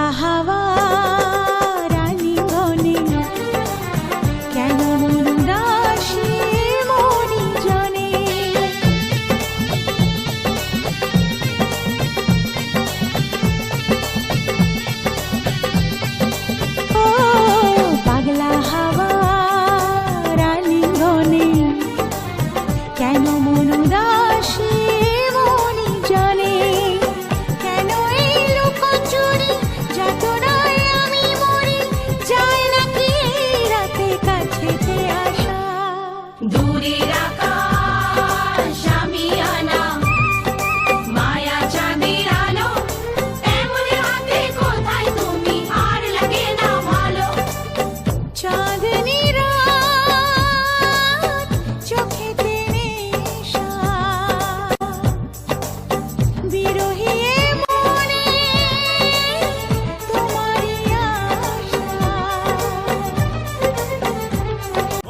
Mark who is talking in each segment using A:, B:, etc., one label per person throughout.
A: পাগলা হাওয়া রানী বনে কেন মন উদাসী মরি জনে ও পাগলা হাওয়া রানী বনে কেন মন উদাসী মরি জনে কেন এই লুকোচুরি যাতনায় আমি মরি যায় নাকি এই রাতে কাছেতে আসা
B: দূরের আকাশ আমি আনা মায়া চাঁদের আলো এমন রাতে কোথায় তুমি আর লাগে না ভালো
A: চাঁদনি রাত চোখেতে নেশা বিরহী এ মনে তোমারই আশা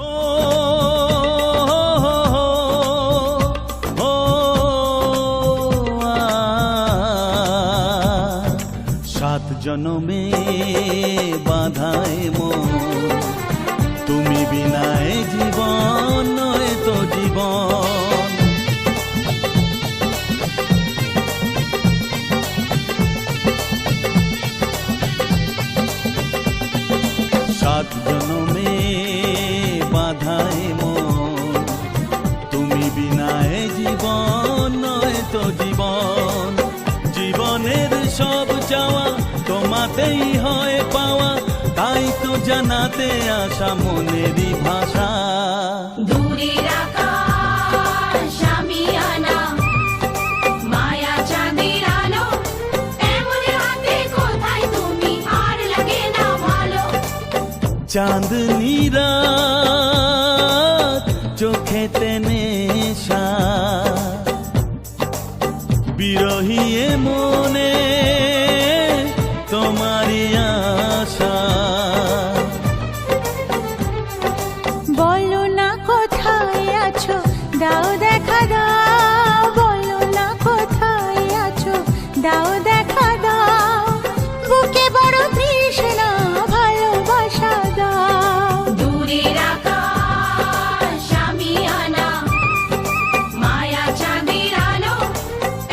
C: ও ও সাত জনমে বাধায় মন তুমি বিনায় জীবন নয় তো জীবন সাত জনমে বাধায় মন তুমি বিনায় জীবন নয় তো জীবন জীবনের সব চাওয়া তোমাতেই হয় পাওয়া তাই তো জানাতে আসা মনেরই ভাষা
B: দূরের আকাশ আমি আনা মায়া চাঁদের আলো এমন রাতে কোথায় তুমি আর লাগে না ভালো
C: চাঁদনি রাত চোখেতে নেশা বিরহী এ মনে তোমারই আশা
A: বলো না কোথায় আছো দাও দেখা দাও বলো না কোথায় আছো দাও দেখা দাও বুকে বড় তৃষ্ণা ভালোবাসা দাও
B: দূরের আকাশ আমি আনা মায়া চাঁদের আলো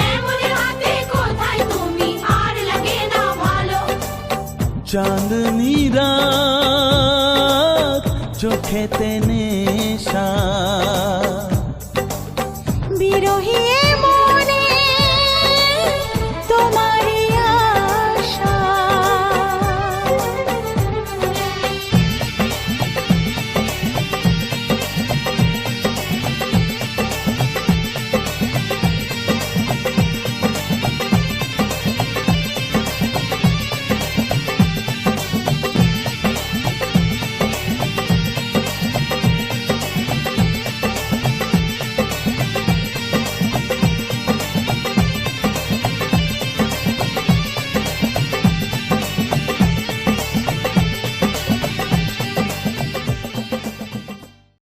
B: এমন রাতে কোথায় তুমি আর লাগে না ভালো
C: চাঁদনি রাত চোখেতে নেশা